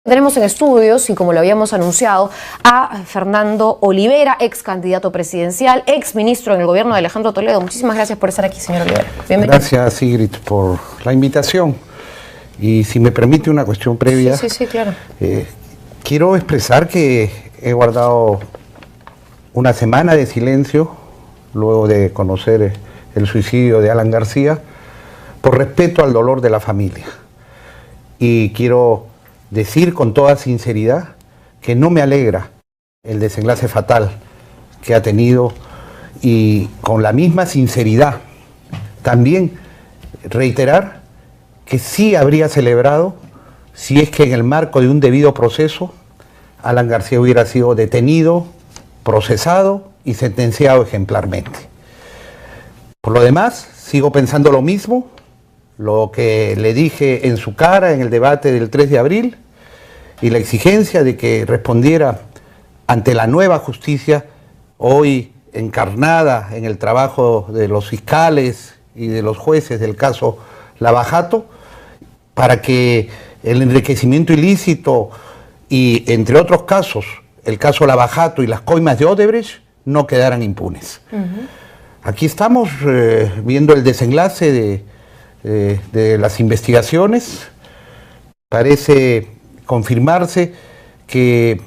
Tenemos en estudios, y como lo habíamos anunciado, a Fernando Olivera, ex candidato presidencial, ex ministro en el gobierno de Alejandro Toledo. Muchísimas gracias por estar aquí, señor Olivera. Bienvenido. Gracias, Sigrid, por la invitación. Y si me permite una cuestión previa. Sí, claro. Quiero expresar que he guardado una semana de silencio luego de conocer el suicidio de Alan García, por respeto al dolor de la familia. Y quiero decir con toda sinceridad que no me alegra el desenlace fatal que ha tenido, y con la misma sinceridad también reiterar que sí habría celebrado si es que en el marco de un debido proceso Alan García hubiera sido detenido, procesado y sentenciado ejemplarmente. Por lo demás, sigo pensando lo mismo, lo que le dije en su cara en el debate del 3 de abril, y la exigencia de que respondiera ante la nueva justicia, hoy encarnada en el trabajo de los fiscales y de los jueces del caso Lava Jato, para que el enriquecimiento ilícito y, entre otros casos, el caso Lava Jato y las coimas de Odebrecht no quedaran impunes. Aquí estamos viendo el desenlace de las investigaciones. Parece confirmarse que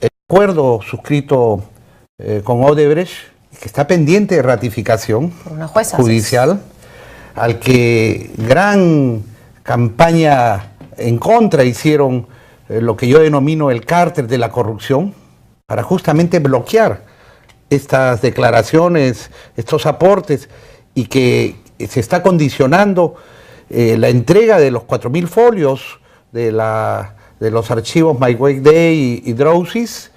el acuerdo suscrito con Odebrecht, que está pendiente de ratificación por una jueza judicial, al que gran campaña en contra hicieron lo que yo denomino el cártel de la corrupción, para justamente bloquear estas declaraciones, estos aportes, y que se está condicionando la entrega de los 4.000 folios de los archivos My Wake Day y Drowsys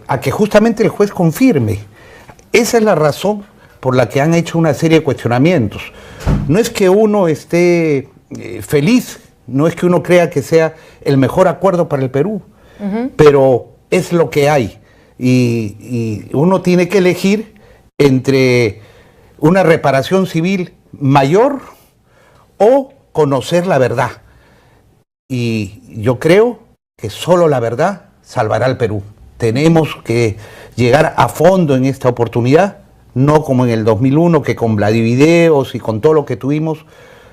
a que justamente el juez confirme. Esa es la razón por la que han hecho una serie de cuestionamientos. No es que uno esté feliz, no es que uno crea que sea el mejor acuerdo para el Perú, pero es lo que hay. Y uno tiene que elegir entre una reparación civil mayor o conocer la verdad. Y yo creo que solo la verdad salvará al Perú. Tenemos que llegar a fondo en esta oportunidad, no como en el 2001, que con Vladivideos y con todo lo que tuvimos,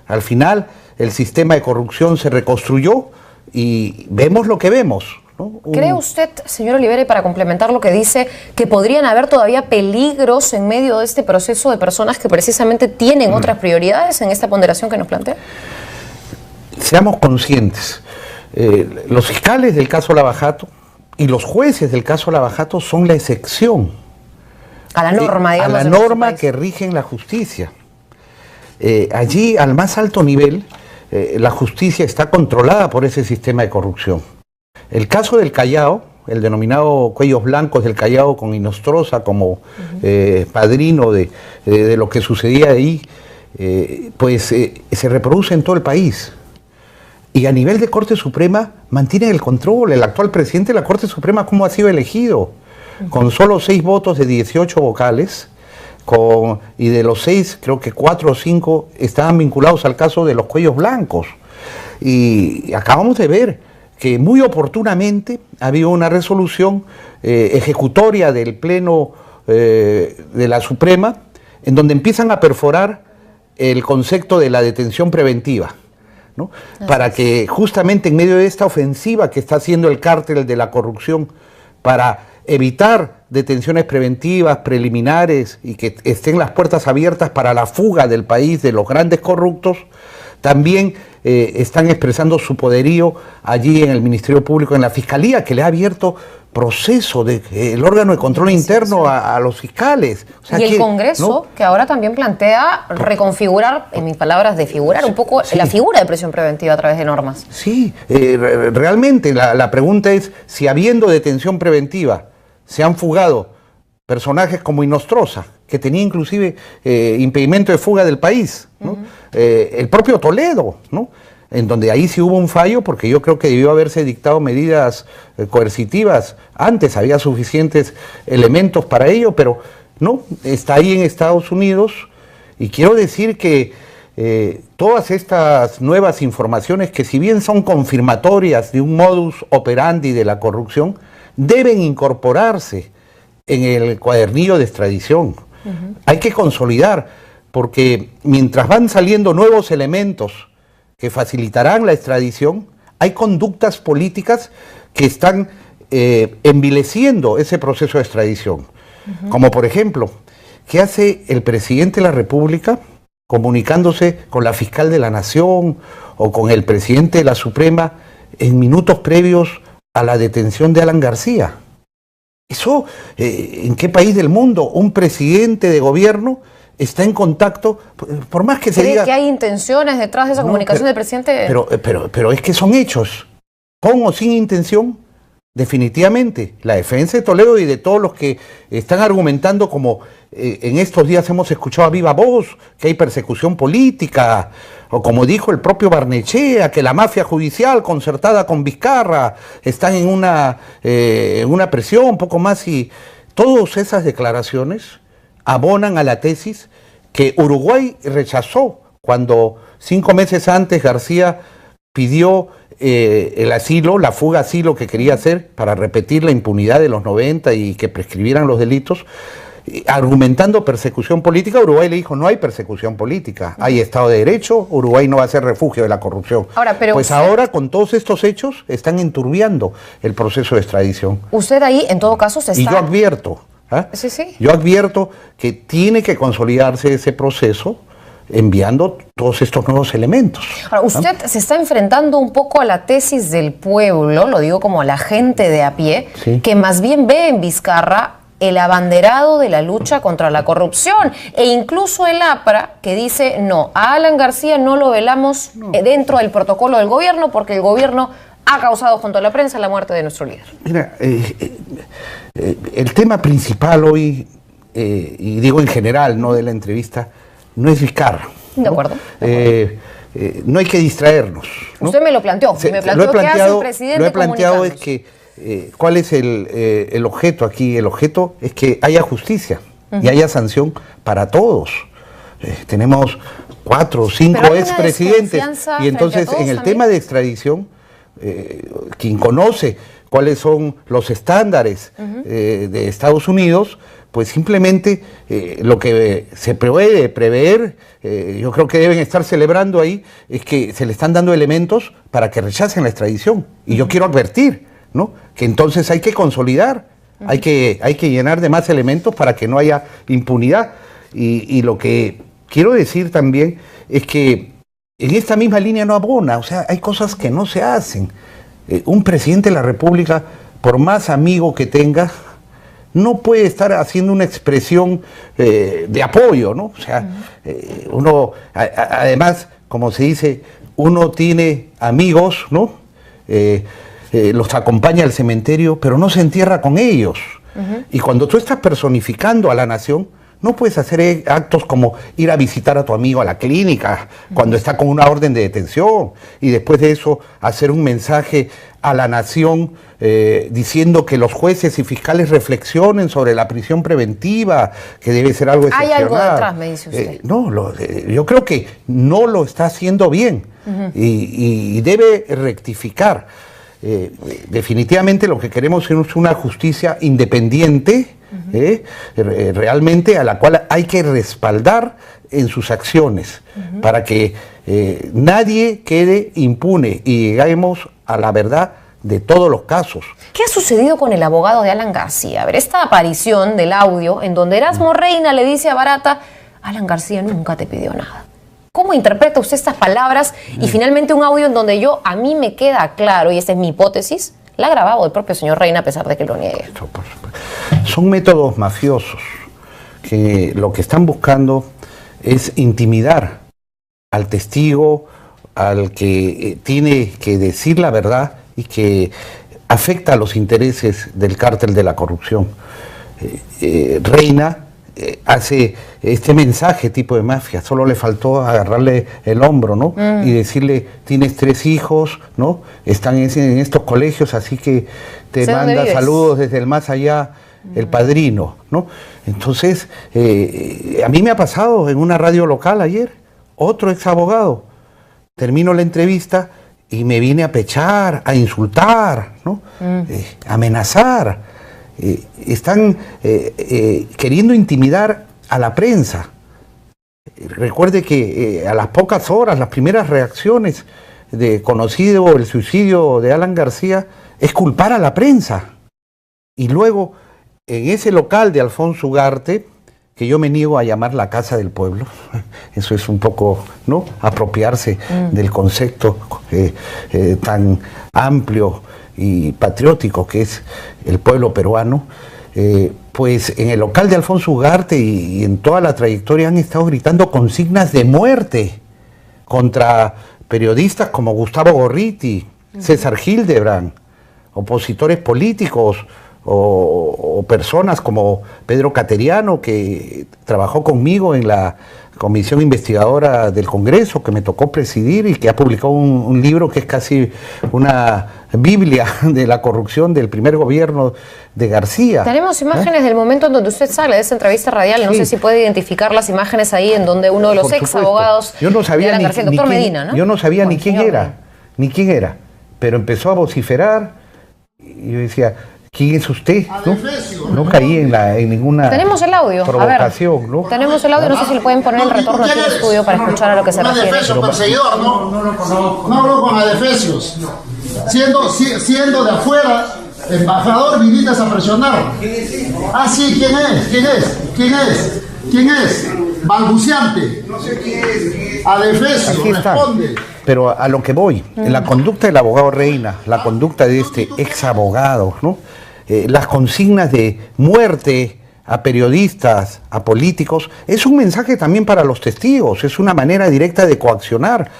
al final el sistema de corrupción se reconstruyó y vemos lo que vemos, ¿no? ¿Cree usted, señor Olivera, y para complementar lo que dice, que podrían haber todavía peligros en medio de este proceso de personas que precisamente tienen otras prioridades en esta ponderación que nos plantea? Seamos conscientes, los fiscales del caso Lava Jato y los jueces del caso Lava Jato son la excepción a la norma, digamos, a la norma que rige en la justicia. Allí, al más alto nivel, la justicia está controlada por ese sistema de corrupción. El caso del Callao, el denominado Cuellos Blancos del Callao, con Inostroza como padrino de lo que sucedía ahí, se reproduce en todo el país. Y a nivel de Corte Suprema mantiene el control. El actual presidente de la Corte Suprema, ¿cómo ha sido elegido? Con solo 6 votos de 18 vocales, y de los 6, creo que 4 o 5 estaban vinculados al caso de los Cuellos Blancos. Y acabamos de ver que muy oportunamente había una resolución ejecutoria del Pleno de la Suprema, en donde empiezan a perforar el concepto de la detención preventiva, ¿no? Para que justamente en medio de esta ofensiva que está haciendo el cártel de la corrupción para evitar detenciones preventivas, preliminares, y que estén las puertas abiertas para la fuga del país de los grandes corruptos, también están expresando su poderío allí en el Ministerio Público, en la Fiscalía, que le ha abierto proceso el órgano de control interno a los fiscales. O sea, y el Congreso, ¿no?, que ahora también plantea reconfigurar, en mis palabras, desfigurar un poco la figura de prisión preventiva a través de normas. Sí, realmente la pregunta es si, habiendo detención preventiva, se han fugado personajes como Inostroza, que tenía inclusive impedimento de fuga del país, ¿no? El propio Toledo, ¿no?, en donde ahí sí hubo un fallo, porque yo creo que debió haberse dictado medidas coercitivas antes, había suficientes elementos para ello, pero no, está ahí en Estados Unidos. Y quiero decir que todas estas nuevas informaciones que, si bien son confirmatorias de un modus operandi de la corrupción, deben incorporarse en el cuadernillo de extradición. Hay que consolidar, porque mientras van saliendo nuevos elementos que facilitarán la extradición, hay conductas políticas que están envileciendo ese proceso de extradición. Como por ejemplo, ¿qué hace el presidente de la República comunicándose con la fiscal de la Nación o con el presidente de la Suprema en minutos previos a la detención de Alan García? Eso, ¿en qué país del mundo un presidente de gobierno está en contacto, por más que se diga... ¿Cree que hay intenciones detrás de esa comunicación del presidente? Pero es que son hechos, con o sin intención. Definitivamente, la defensa de Toledo y de todos los que están argumentando, como en estos días hemos escuchado a viva voz, que hay persecución política, o como dijo el propio Barnechea, que la mafia judicial concertada con Vizcarra están en una presión, poco más, y todas esas declaraciones abonan a la tesis que Uruguay rechazó cuando 5 meses antes García pidió el asilo, la fuga asilo que quería hacer para repetir la impunidad de los 90 y que prescribieran los delitos, argumentando persecución política. Uruguay le dijo: no hay persecución política, hay Estado de Derecho, Uruguay no va a ser refugio de la corrupción. Ahora con todos estos hechos están enturbiando el proceso de extradición. Usted ahí, en todo caso, se está... Y yo advierto, yo advierto que tiene que consolidarse ese proceso enviando todos estos nuevos elementos. Ahora, usted se está enfrentando un poco a la tesis del pueblo, lo digo como la gente de a pie, que más bien ve en Vizcarra el abanderado de la lucha contra la corrupción, e incluso el APRA, que dice: no, a Alan García no lo velamos dentro del protocolo del gobierno, porque el gobierno ha causado junto a la prensa la muerte de nuestro líder. Mira, el tema principal hoy, y digo en general, no de la entrevista, no es Vizcarra. De acuerdo. No hay que distraernos, ¿no? Usted me lo planteó. Me planteó qué hace el presidente. Lo he planteado, es que ¿cuál es el objeto aquí? El objeto es que haya justicia y haya sanción para todos. Tenemos 4 o 5 expresidentes, y entonces en el tema de extradición, quien conoce cuáles son los estándares de Estados Unidos, pues simplemente lo que se puede prever, yo creo que deben estar celebrando ahí, es que se le están dando elementos para que rechacen la extradición. Y yo quiero advertir, ¿no?, que entonces hay que consolidar, hay que llenar de más elementos para que no haya impunidad. Y lo que quiero decir también es que en esta misma línea no abona, o sea, hay cosas que no se hacen. Un presidente de la República, por más amigo que tenga, no puede estar haciendo una expresión de apoyo, ¿no? O sea, uno, además, como se dice, uno tiene amigos, ¿no? Los acompaña al cementerio, pero no se entierra con ellos. Y cuando tú estás personificando a la nación, no puedes hacer actos como ir a visitar a tu amigo a la clínica cuando está con una orden de detención, y después de eso hacer un mensaje a la nación diciendo que los jueces y fiscales reflexionen sobre la prisión preventiva, que debe ser algo excepcional. Hay algo detrás, me dice usted. No, yo creo que no lo está haciendo bien y debe rectificar. Definitivamente lo que queremos es una justicia independiente, realmente, a la cual hay que respaldar en sus acciones, para que nadie quede impune y lleguemos a la verdad de todos los casos. ¿Qué ha sucedido con el abogado de Alan García? A ver, esta aparición del audio en donde Erasmo Reina le dice a Barata: Alan García nunca te pidió nada. ¿Cómo interpreta usted estas palabras? Y finalmente un audio en donde a mí me queda claro, y esta es mi hipótesis, la ha grabado el propio señor Reina a pesar de que lo niegue. Son métodos mafiosos que lo que están buscando es intimidar al testigo, al que tiene que decir la verdad y que afecta a los intereses del cártel de la corrupción. Reina hace este mensaje tipo de mafia, solo le faltó agarrarle el hombro, ¿no? Y decirle: tienes 3 hijos, ¿no? Están en estos colegios, así que te manda saludos desde el más allá, el padrino, ¿no? Entonces, a mí me ha pasado en una radio local ayer, otro ex abogado termino la entrevista y me viene a pechar, a insultar, ¿no? A amenazar. Están queriendo intimidar a la prensa. Recuerde que a las pocas horas, las primeras reacciones de conocido el suicidio de Alan García es culpar a la prensa. Y luego, en ese local de Alfonso Ugarte, que yo me niego a llamar la Casa del Pueblo, eso es un poco, ¿no?, apropiarse del concepto tan amplio y patriótico que es el pueblo peruano, pues en el local de Alfonso Ugarte y en toda la trayectoria han estado gritando consignas de muerte contra periodistas como Gustavo Gorriti, César Hildebrand, opositores políticos o personas como Pedro Cateriano, que trabajó conmigo en la comisión investigadora del Congreso, que me tocó presidir y que ha publicado un libro que es casi una biblia de la corrupción del primer gobierno de García. Tenemos imágenes del momento en donde usted sale de esa entrevista radial. No sé si puede identificar las imágenes ahí en donde uno de los ex abogados de Alan García, el doctor Medina, ¿no? Yo no sabía ni quién era, pero empezó a vociferar y yo decía, ¿quién es usted? No caí en ninguna Tenemos el audio. provocación. A ver, ¿no? Tenemos el audio, no sé si le pueden poner el retorno aquí al estudio para escuchar a lo que se refiere. Perseguidor, no hablo con adefesios. Siendo de afuera, embajador, viniste a presionar. Ah, sí, ¿quién es? Balbuciante. No sé quién es. Adefesio, responde. Pero a lo que voy, la conducta del abogado Reina, la conducta de este ex abogado, ¿no? Las consignas de muerte a periodistas, a políticos, es un mensaje también para los testigos, es una manera directa de coaccionar,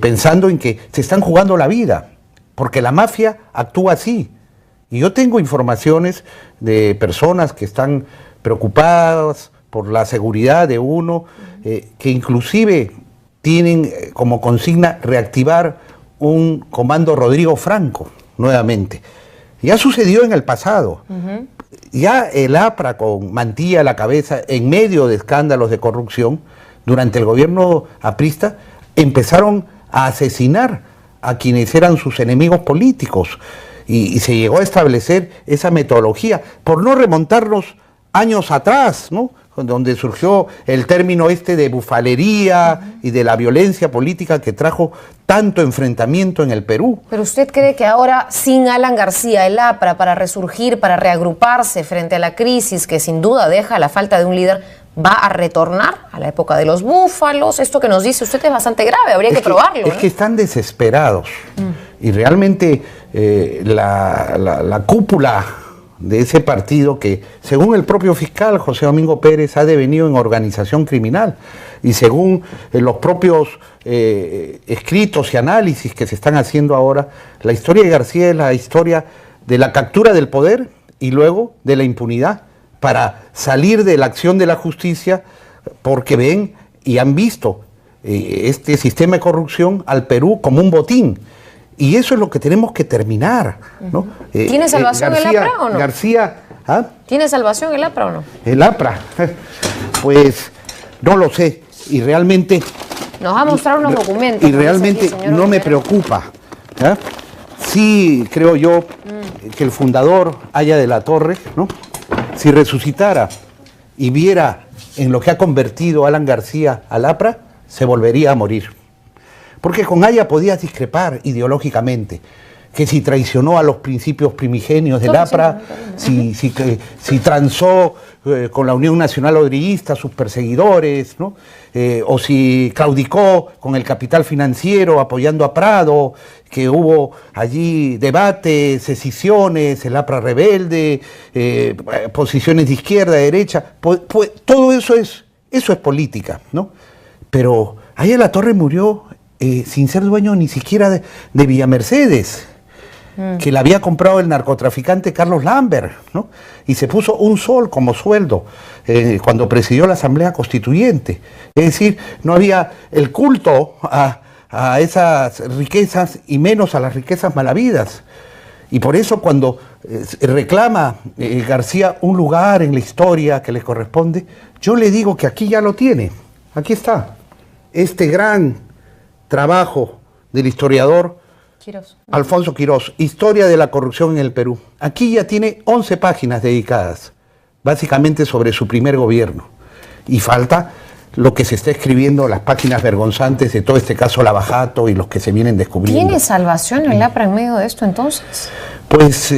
pensando en que se están jugando la vida, porque la mafia actúa así. Y yo tengo informaciones de personas que están preocupadas por la seguridad de uno, que inclusive tienen como consigna reactivar un comando Rodrigo Franco nuevamente. Ya sucedió en el pasado. Ya el APRA con Mantilla a la cabeza, en medio de escándalos de corrupción, durante el gobierno aprista, empezaron a asesinar a quienes eran sus enemigos políticos. Y se llegó a establecer esa metodología, por no remontarnos años atrás, ¿no?, donde surgió el término de bufalería y de la violencia política que trajo tanto enfrentamiento en el Perú. ¿Pero usted cree que ahora, sin Alan García, el APRA, para resurgir, para reagruparse frente a la crisis que sin duda deja la falta de un líder, va a retornar a la época de los búfalos? Esto que nos dice usted es bastante grave, habría que probarlo, ¿no? Es que están desesperados y realmente la cúpula de ese partido, que según el propio fiscal José Domingo Pérez ha devenido en organización criminal, y según los propios escritos y análisis que se están haciendo ahora, la historia de García es la historia de la captura del poder y luego de la impunidad, para salir de la acción de la justicia, porque ven y han visto este sistema de corrupción al Perú como un botín. Y eso es lo que tenemos que terminar, ¿no? ¿Tiene salvación el APRA o no? García, ¿ah? ¿Tiene salvación el APRA o no? El APRA, pues no lo sé, y realmente... Nos va a mostrar unos documentos. Y realmente no me preocupa. ¿Ah? Sí creo yo que el fundador Haya de la Torre, ¿no?, si resucitara y viera en lo que ha convertido Alan García al APRA, se volvería a morir. Porque con Haya podías discrepar ideológicamente, que si traicionó a los principios primigenios del APRA, si transó con la Unión Nacional Odriguista, sus perseguidores, ¿no?, o si claudicó con el capital financiero apoyando a Prado, que hubo allí debates, escisiones, el APRA rebelde, posiciones de izquierda, de derecha, pues, todo eso es política, ¿no? Pero Haya de la Torre murió sin ser dueño ni siquiera de Villa Mercedes, que la había comprado el narcotraficante Carlos Lambert, ¿no? Y se puso un sol como sueldo cuando presidió la Asamblea Constituyente. Es decir, no había el culto a esas riquezas y menos a las riquezas malavidas. Y por eso cuando reclama García un lugar en la historia que le corresponde, yo le digo que aquí ya lo tiene. Aquí está, este gran trabajo del historiador Alfonso Quirós, Historia de la corrupción en el Perú. Aquí ya tiene 11 páginas dedicadas, básicamente sobre su primer gobierno. Y falta lo que se está escribiendo, las páginas vergonzantes de todo este caso Lavajato y los que se vienen descubriendo. ¿Tiene salvación el APRA en medio de esto entonces? Pues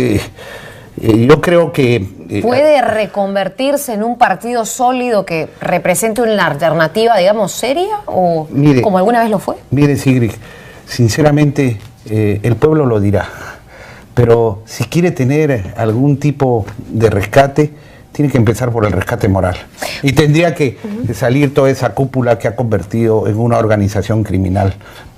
yo creo que... ¿Puede reconvertirse en un partido sólido que represente una alternativa, digamos, seria? ¿O mire, como alguna vez lo fue? Mire, Sigrid, sinceramente el pueblo lo dirá. Pero si quiere tener algún tipo de rescate, tiene que empezar por el rescate moral. Y tendría que salir toda esa cúpula que ha convertido en una organización criminal.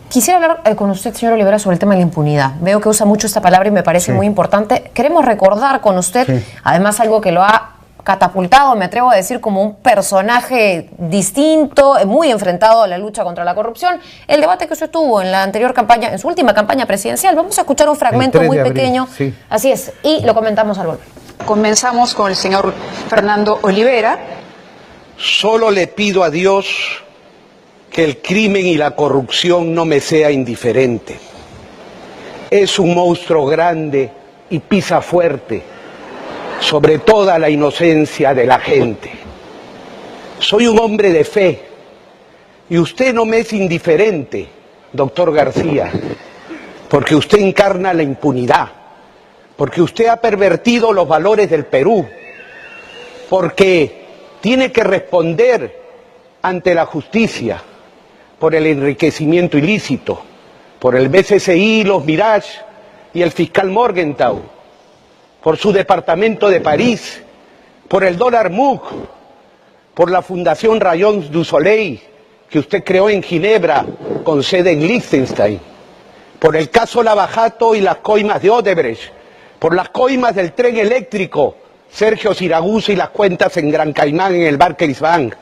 Quisiera hablar con usted, señor Olivera, sobre el tema de la impunidad. Veo que usa mucho esta palabra y me parece muy importante. Queremos recordar con usted, además, algo que lo ha catapultado, me atrevo a decir, como un personaje distinto, muy enfrentado a la lucha contra la corrupción. El debate que usted tuvo en la anterior campaña, en su última campaña presidencial. Vamos a escuchar un fragmento muy pequeño. Así es, y lo comentamos al volver. Comenzamos con el señor Fernando Olivera. Solo le pido a Dios que el crimen y la corrupción no me sea indiferente. Es un monstruo grande y pisa fuerte sobre toda la inocencia de la gente. Soy un hombre de fe y usted no me es indiferente, doctor García, porque usted encarna la impunidad, porque usted ha pervertido los valores del Perú, porque tiene que responder ante la justicia por el enriquecimiento ilícito, por el BCCI, los Mirage y el fiscal Morgenthau, por su departamento de París, por el dólar MUC, por la Fundación Rayons du Soleil, que usted creó en Ginebra, con sede en Liechtenstein, por el caso Lavajato y las coimas de Odebrecht, por las coimas del tren eléctrico, Sergio Siragusa y las cuentas en Gran Caimán en el Barclays Bank,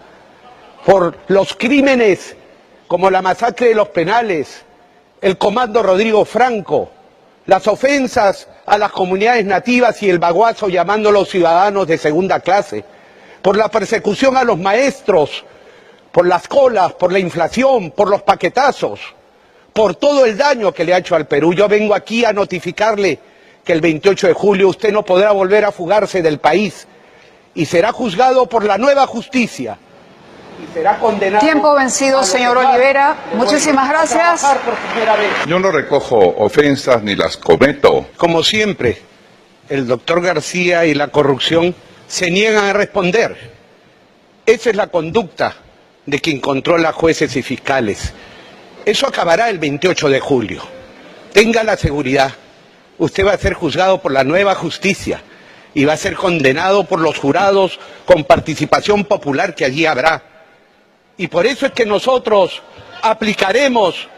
por los crímenes como la masacre de los Penales, el comando Rodrigo Franco, las ofensas a las comunidades nativas y el baguazo llamándolos ciudadanos de segunda clase, por la persecución a los maestros, por las colas, por la inflación, por los paquetazos, por todo el daño que le ha hecho al Perú. Yo vengo aquí a notificarle que el 28 de julio usted no podrá volver a fugarse del país y será juzgado por la nueva justicia. Y será condenado. Tiempo vencido, señor Olivera. Muchísimas gracias. Yo no recojo ofensas ni las cometo. Como siempre, el doctor García y la corrupción se niegan a responder. Esa es la conducta de quien controla jueces y fiscales. Eso acabará el 28 de julio. Tenga la seguridad. Usted va a ser juzgado por la nueva justicia y va a ser condenado por los jurados con participación popular que allí habrá. Y por eso es que nosotros aplicaremos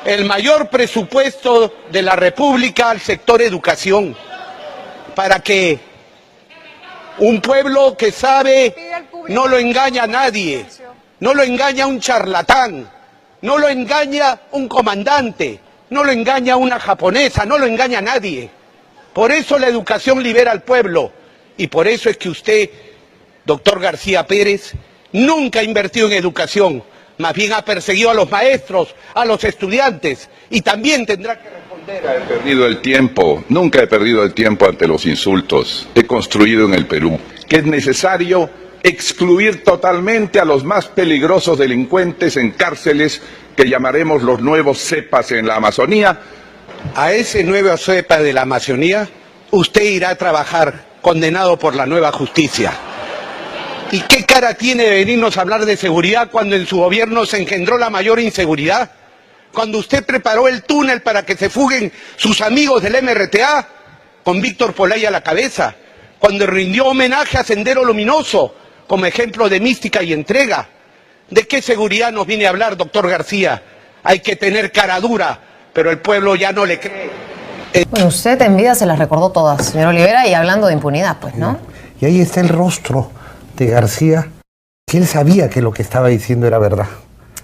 el mayor presupuesto de la República al sector educación, para que un pueblo que sabe no lo engaña a nadie, no lo engaña un charlatán, no lo engaña un comandante, no lo engaña una japonesa, no lo engaña a nadie. Por eso la educación libera al pueblo y por eso es que usted, doctor García Pérez, nunca ha invertido en educación, más bien ha perseguido a los maestros, a los estudiantes, y también tendrá que responder. Nunca he perdido el tiempo, nunca he perdido el tiempo ante los insultos. He construido en el Perú que es necesario excluir totalmente a los más peligrosos delincuentes en cárceles que llamaremos los nuevos cepas en la Amazonía. A ese nuevo cepa de la Amazonía, usted irá a trabajar condenado por la nueva justicia. ¿Y qué cara tiene de venirnos a hablar de seguridad cuando en su gobierno se engendró la mayor inseguridad? Cuando usted preparó el túnel para que se fuguen sus amigos del MRTA, con Víctor Polay a la cabeza. Cuando rindió homenaje a Sendero Luminoso, como ejemplo de mística y entrega. ¿De qué seguridad nos viene a hablar, doctor García? Hay que tener cara dura, pero el pueblo ya no le cree. Bueno, usted en vida se las recordó todas, señor Olivera, y hablando de impunidad, pues, ¿no? Y ahí está el rostro de García, que él sabía que lo que estaba diciendo era verdad.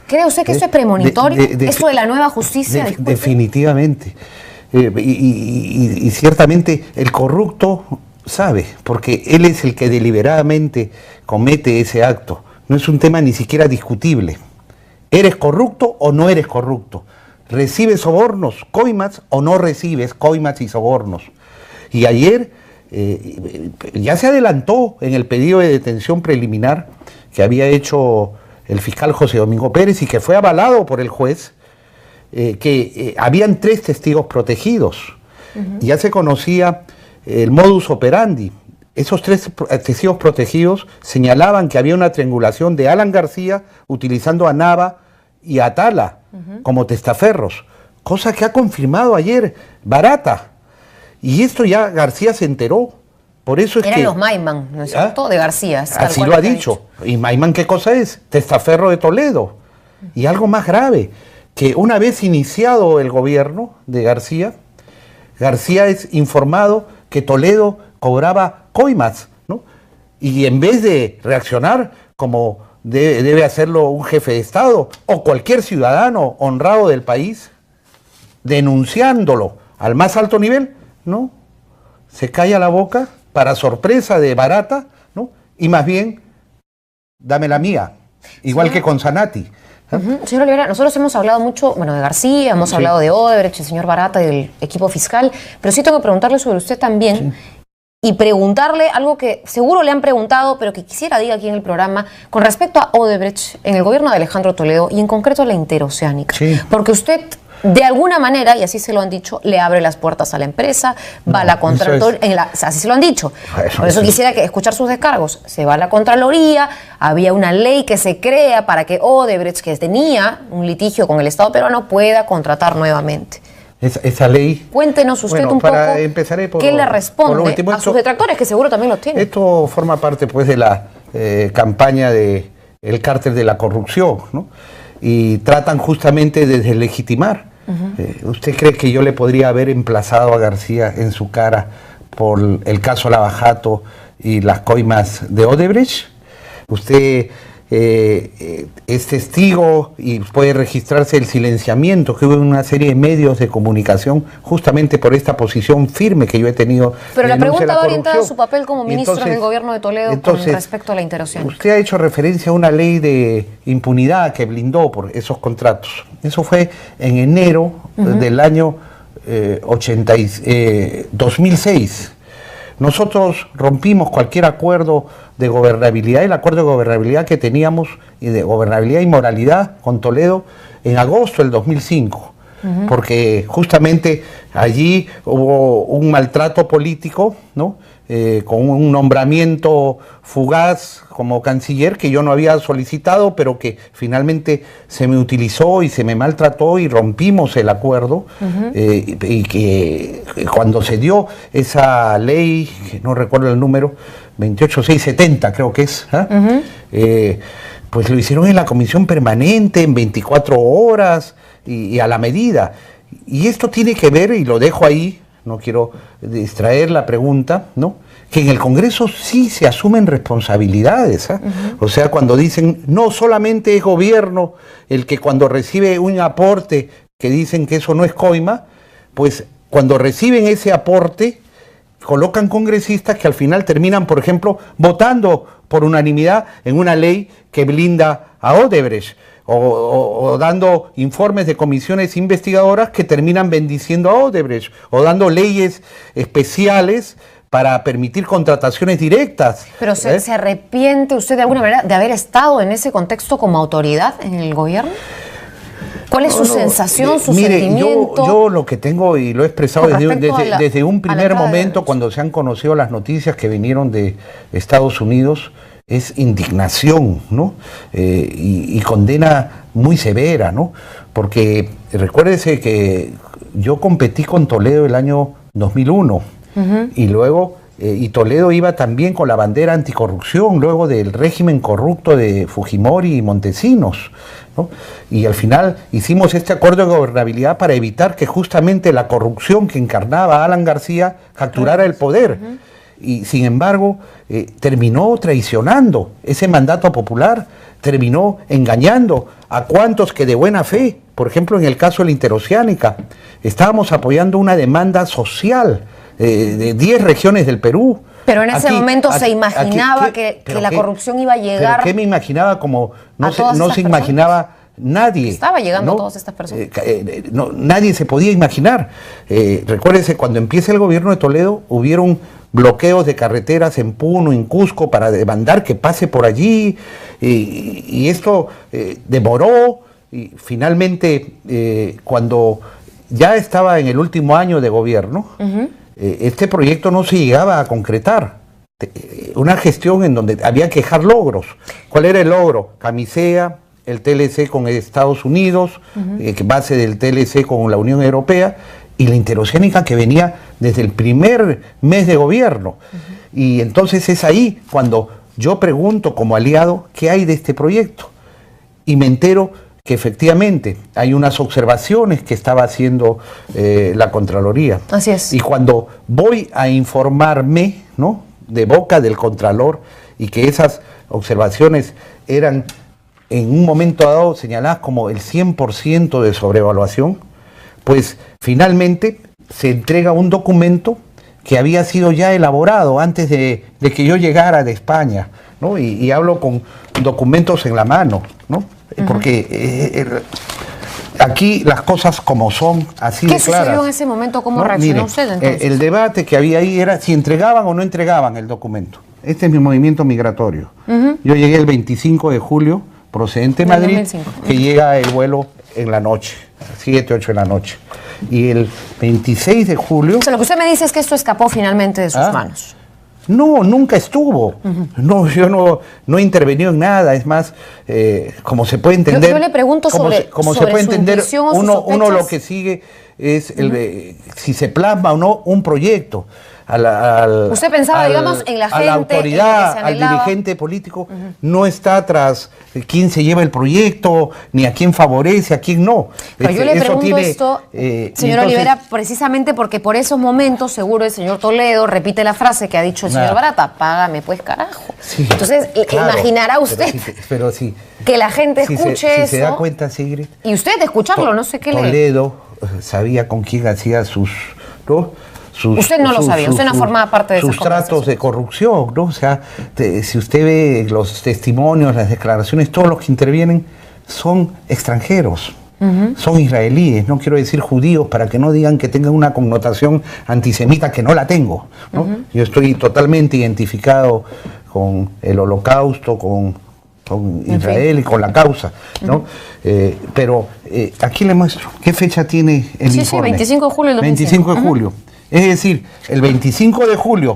¿Cree usted que eso es premonitorio? ¿Eso de la nueva justicia? Definitivamente. Y ciertamente el corrupto sabe, porque él es el que deliberadamente comete ese acto. No es un tema ni siquiera discutible. ¿Eres corrupto o no eres corrupto? ¿Recibes sobornos, coimas, o no recibes coimas y sobornos? Y ayer ya se adelantó en el pedido de detención preliminar que había hecho el fiscal José Domingo Pérez y que fue avalado por el juez, que habían 3 testigos protegidos. Ya se conocía el modus operandi. Esos 3 testigos protegidos señalaban que había una triangulación de Alan García utilizando a Nava y a Atala como testaferros, cosa que ha confirmado ayer Barata. Y esto ya García se enteró. Por eso es Eran que los Maiman, ¿no es cierto? De García. Así lo ha dicho. ¿Y Maiman qué cosa es? Testaferro de Toledo. Y algo más grave, que una vez iniciado el gobierno de García, García es informado que Toledo cobraba coimas, ¿no? Y en vez de reaccionar como debe hacerlo un jefe de Estado o cualquier ciudadano honrado del país, denunciándolo al más alto nivel, ¿no? Se calla la boca para sorpresa de Barata, ¿no? Y más bien, dame la mía, igual que con Zanatti. Señor Olivera, nosotros hemos hablado mucho, bueno, de García, hemos hablado de Odebrecht, el señor Barata y del equipo fiscal, pero sí tengo que preguntarle sobre usted también y preguntarle algo que seguro le han preguntado, pero que quisiera diga aquí en el programa, con respecto a Odebrecht en el gobierno de Alejandro Toledo y en concreto a la Interoceánica. Porque usted, de alguna manera, y así se lo han dicho, le abre las puertas a la empresa, va a la Contraloría, así se lo han dicho. Por eso quisiera escuchar sus descargos. Se va a la Contraloría, había una ley que se crea para que Odebrecht, que tenía un litigio con el Estado peruano, pueda contratar nuevamente. Esa ley... Cuéntenos usted un poco qué le responde a sus detractores, que seguro también los tienen. Esto forma parte, pues, de la campaña del cártel de la corrupción, ¿no? Y tratan justamente de deslegitimar. ¿Usted cree que yo le podría haber emplazado a García en su cara por el caso Lavajato y las coimas de Odebrecht? Usted es testigo y puede registrarse el silenciamiento que hubo en una serie de medios de comunicación justamente por esta posición firme que yo he tenido. Pero la pregunta va orientada a su papel como ministro del gobierno de Toledo con respecto a la Interoceánica. Usted ha hecho referencia a una ley de impunidad que blindó por esos contratos. Eso fue en enero del año 2006. Nosotros rompimos cualquier acuerdo de gobernabilidad, el acuerdo de gobernabilidad que teníamos, y de gobernabilidad y moralidad con Toledo en agosto del 2005, porque justamente allí hubo un maltrato político, ¿no? Con un nombramiento fugaz como canciller que yo no había solicitado, pero que finalmente se me utilizó y se me maltrató y rompimos el acuerdo. Y que cuando se dio esa ley, que no recuerdo el número, 28670 creo que es, pues lo hicieron en la comisión permanente en 24 horas y a la medida. Y esto tiene que ver, y lo dejo ahí, no quiero distraer la pregunta, ¿no? Que en el Congreso sí se asumen responsabilidades, ¿eh? O sea, cuando dicen, no solamente es gobierno el que cuando recibe un aporte, que dicen que eso no es coima, pues cuando reciben ese aporte, colocan congresistas que al final terminan, por ejemplo, votando por unanimidad en una ley que blinda a Odebrecht, o dando informes de comisiones investigadoras que terminan bendiciendo a Odebrecht, o dando leyes especiales para permitir contrataciones directas. Pero ¿se arrepiente usted de alguna manera de haber estado en ese contexto como autoridad en el gobierno? ¿Cuál es su sensación, su sentimiento? Yo lo que tengo, y lo he expresado desde un primer momento, cuando se han conocido las noticias que vinieron de Estados Unidos, es indignación, ¿no? Y condena muy severa, ¿no? Porque recuérdese que yo competí con Toledo el año 2001, y luego, y Toledo iba también con la bandera anticorrupción, luego del régimen corrupto de Fujimori y Montesinos, ¿no? Y al final hicimos este acuerdo de gobernabilidad para evitar que justamente la corrupción que encarnaba Alan García capturara el poder. Y sin embargo, terminó traicionando ese mandato popular, terminó engañando a cuantos que de buena fe, por ejemplo en el caso de la Interoceánica, estábamos apoyando una demanda social de 10 regiones del Perú. Pero en ese momento se imaginaba que la corrupción iba a llegar. ¿Pero qué me imaginaba? Como no se imaginaba nadie... Estaba llegando a todas estas personas. Nadie se podía imaginar. Recuérdense, cuando empieza el gobierno de Toledo, hubieron bloqueos de carreteras en Puno, en Cusco, para demandar que pase por allí, y esto demoró, y finalmente, cuando ya estaba en el último año de gobierno, este proyecto no se llegaba a concretar. Una gestión en donde había que dejar logros. ¿Cuál era el logro? Camisea, el TLC con Estados Unidos, base del TLC con la Unión Europea, y la interoceánica que venía desde el primer mes de gobierno. Y entonces es ahí cuando yo pregunto como aliado, ¿qué hay de este proyecto? Y me entero que efectivamente hay unas observaciones que estaba haciendo la Contraloría. Así es. Y cuando voy a informarme, ¿no?, de boca del Contralor, y que esas observaciones eran en un momento dado señaladas como el 100% de sobrevaluación, pues finalmente se entrega un documento que había sido ya elaborado antes de que yo llegara de España, ¿no? Y hablo con documentos en la mano, ¿no? Porque aquí las cosas como son, así de claras. ¿Qué sucedió en ese momento? ¿Cómo reaccionó usted entonces? El debate que había ahí era si entregaban o no entregaban el documento. Este es mi movimiento migratorio. Yo llegué el 25 de julio, procedente de Madrid, 2005. Que llega el vuelo en la noche, 7, 8 de la noche. Y el 26 de julio... O sea, lo que usted me dice es que esto escapó finalmente de sus manos. No, nunca estuvo. No, yo no he intervenido en nada. Es más, como se puede entender... Yo le pregunto sobre se puede entender, uno lo que sigue es si se plasma o no un proyecto. Usted pensaba, digamos, en la gente, a la autoridad, al dirigente político, no está tras quién se lleva el proyecto, ni a quién favorece, a quién no. Pero yo le pregunto esto, señor Olivera, precisamente porque por esos momentos seguro el señor Toledo repite la frase que ha dicho el señor Barata: págame pues carajo. Sí, entonces, claro, imaginará usted pero sí, que la gente escuche eso. Si se da cuenta, Sigrid. Y usted de escucharlo, no sé qué Toledo sabía con quién hacía sus... ¿no? Usted no lo sabía, usted no formaba parte de sus tratos de corrupción, ¿no? O sea, si usted ve los testimonios, las declaraciones, todos los que intervienen son extranjeros, son israelíes, no quiero decir judíos para que no digan que tengan una connotación antisemita, que no la tengo, ¿no? Yo estoy totalmente identificado con el Holocausto, con Israel y con la causa, ¿no? Pero aquí le muestro qué fecha tiene el informe. Sí, 25 de julio del 2005. 25 de julio. Es decir, el 25 de julio,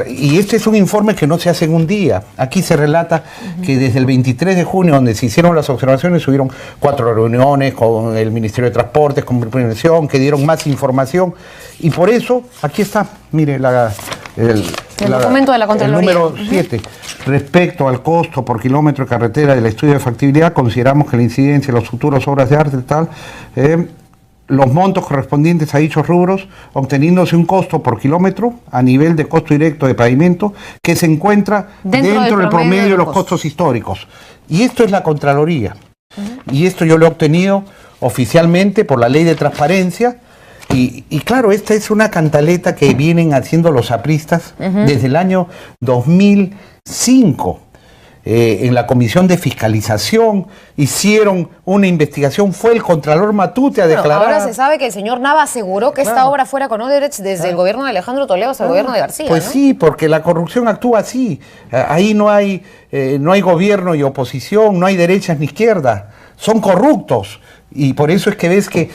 y este es un informe que no se hace en un día. Aquí se relata que desde el 23 de junio, donde se hicieron las observaciones, hubieron 4 reuniones con el Ministerio de Transportes, con Prevención, que dieron más información. Y por eso, aquí está, mire, el documento de la Contraloría. El número 7. Respecto al costo por kilómetro de carretera del estudio de factibilidad, consideramos que la incidencia de las futuras obras de arte los montos correspondientes a dichos rubros, obteniéndose un costo por kilómetro a nivel de costo directo de pavimento que se encuentra dentro del promedio de los costos históricos. Y esto es la Contraloría. Y esto yo lo he obtenido oficialmente por la Ley de Transparencia. Y claro, esta es una cantaleta que vienen haciendo los apristas desde el año 2005. En la Comisión de Fiscalización hicieron una investigación, fue el Contralor Matute a declarar... Ahora se sabe que el señor Nava aseguró que esta obra fuera con Odebrecht desde el gobierno de Alejandro Toledo hasta el gobierno de García. Pues ¿no? Sí, porque la corrupción actúa así. Ahí no hay gobierno y oposición, no hay derechas ni izquierdas, son corruptos. Y por eso es que ves que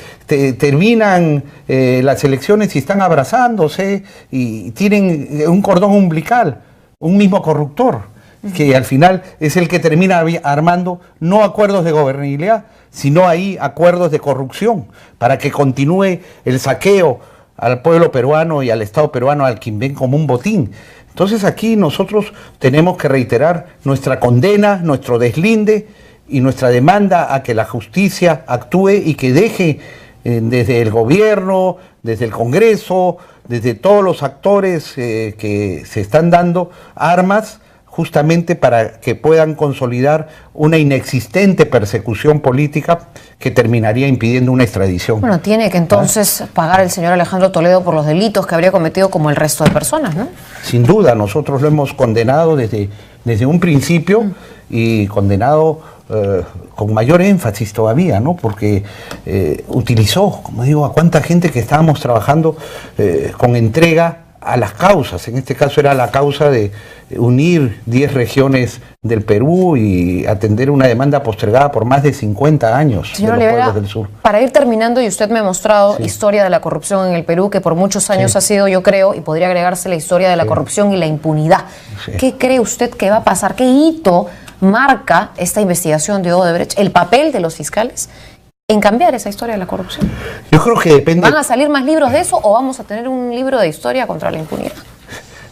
terminan las elecciones y están abrazándose y tienen un cordón umbilical, un mismo corruptor, que al final es el que termina armando no acuerdos de gobernabilidad, sino ahí acuerdos de corrupción, para que continúe el saqueo al pueblo peruano y al Estado peruano, al quien ven como un botín. Entonces aquí nosotros tenemos que reiterar nuestra condena, nuestro deslinde y nuestra demanda a que la justicia actúe y que deje desde el gobierno, desde el Congreso, desde todos los actores que se están dando armas, justamente para que puedan consolidar una inexistente persecución política que terminaría impidiendo una extradición. Bueno, tiene que entonces pagar el señor Alejandro Toledo por los delitos que habría cometido como el resto de personas, ¿no? Sin duda, nosotros lo hemos condenado desde un principio y condenado con mayor énfasis todavía, ¿no? Porque utilizó, como digo, a cuánta gente que estábamos trabajando con entrega a las causas. En este caso era la causa de unir 10 regiones del Perú y atender una demanda postergada por más de 50 años de los pueblos del sur. Para ir terminando, y usted me ha mostrado historia de la corrupción en el Perú, que por muchos años ha sido, yo creo, y podría agregarse la historia de la corrupción y la impunidad. ¿Qué cree usted que va a pasar? ¿Qué hito marca esta investigación de Odebrecht, el papel de los fiscales en cambiar esa historia de la corrupción? Yo creo que depende... ¿Van a salir más libros de eso o vamos a tener un libro de historia contra la impunidad?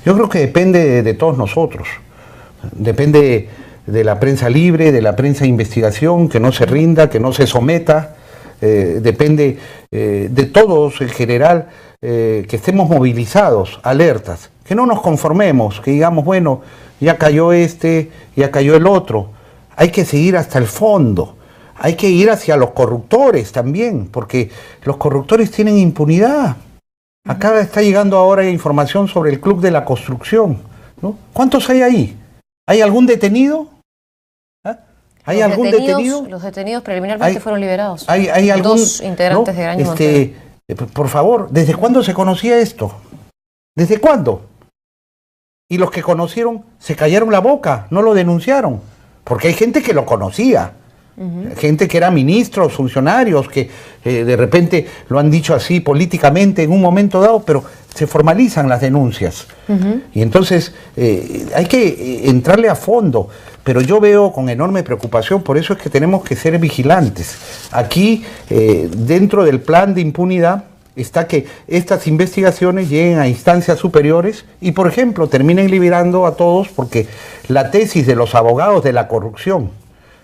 Yo creo que depende de todos nosotros. Depende de la prensa libre, de la prensa de investigación, que no se rinda, que no se someta. Depende de todos en general, que estemos movilizados, alertas, que no nos conformemos, que digamos, bueno, ya cayó este, ya cayó el otro. Hay que seguir hasta el fondo. Hay que ir hacia los corruptores también, porque los corruptores tienen impunidad. Acá está llegando ahora información sobre el Club de la Construcción, ¿no? ¿Cuántos hay ahí? ¿Hay algún detenido? ¿Ah? ¿Hay algún detenido? Los detenidos preliminarmente fueron liberados. ¿Hay algún, 2 integrantes de Graña Montero. Por favor, ¿desde cuándo se conocía esto? ¿Desde cuándo? Y los que conocieron se callaron la boca, no lo denunciaron, porque hay gente que lo conocía. Gente que era ministros, funcionarios, que de repente lo han dicho así políticamente en un momento dado, pero se formalizan las denuncias. Y entonces hay que entrarle a fondo, pero yo veo con enorme preocupación, por eso es que tenemos que ser vigilantes. Aquí, dentro del plan de impunidad, está que estas investigaciones lleguen a instancias superiores y, por ejemplo, terminen liberando a todos, porque la tesis de los abogados de la corrupción,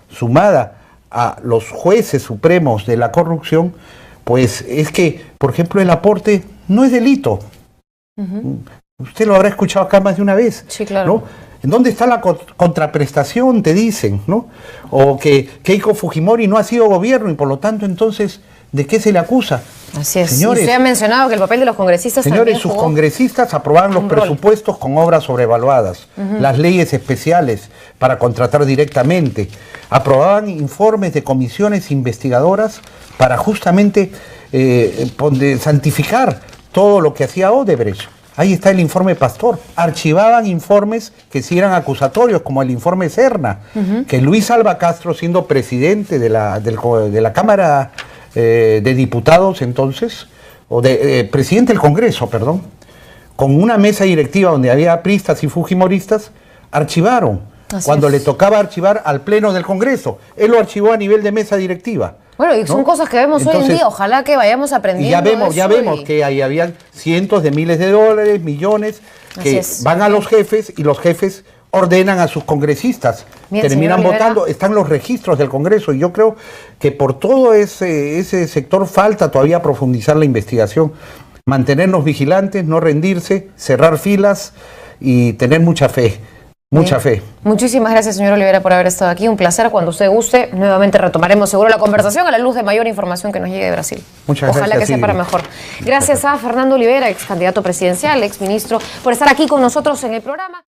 sumada a los jueces supremos de la corrupción, pues es que, por ejemplo, el aporte no es delito. Usted lo habrá escuchado acá más de una vez. Sí, claro. ¿No? ¿En dónde está la contraprestación? Te dicen, ¿no? O que Keiko Fujimori no ha sido gobierno y por lo tanto, entonces, ¿de qué se le acusa? Así es. Señores, y usted ha mencionado que el papel de los congresistas señores, también sus jugó congresistas aprobaban los presupuestos con obras sobrevaluadas, las leyes especiales para contratar directamente, aprobaban informes de comisiones investigadoras para justamente santificar todo lo que hacía Odebrecht. Ahí está el informe Pastor. Archivaban informes que sí eran acusatorios, como el informe Serna, que Luis Alba Castro, siendo presidente de la Cámara de Diputados entonces, o presidente del Congreso, perdón, con una mesa directiva donde había priistas y fujimoristas, archivaron. Cuando le tocaba archivar al Pleno del Congreso, él lo archivó a nivel de mesa directiva. Bueno, y son cosas que vemos hoy en día, ojalá que vayamos aprendiendo. Ya vemos que ahí habían cientos de miles de dólares, millones, que van a los jefes y los jefes ordenan a sus congresistas, terminan votando, están los registros del Congreso, y yo creo que por todo ese sector falta todavía profundizar la investigación, mantenernos vigilantes, no rendirse, cerrar filas y tener mucha fe. Mucha fe. Muchísimas gracias, señor Olivera, por haber estado aquí. Un placer. Cuando usted guste, nuevamente retomaremos seguro la conversación a la luz de mayor información que nos llegue de Brasil. Muchas gracias. Ojalá que sea para mejor. Gracias a Fernando Olivera, ex candidato presidencial, ex ministro, por estar aquí con nosotros en el programa.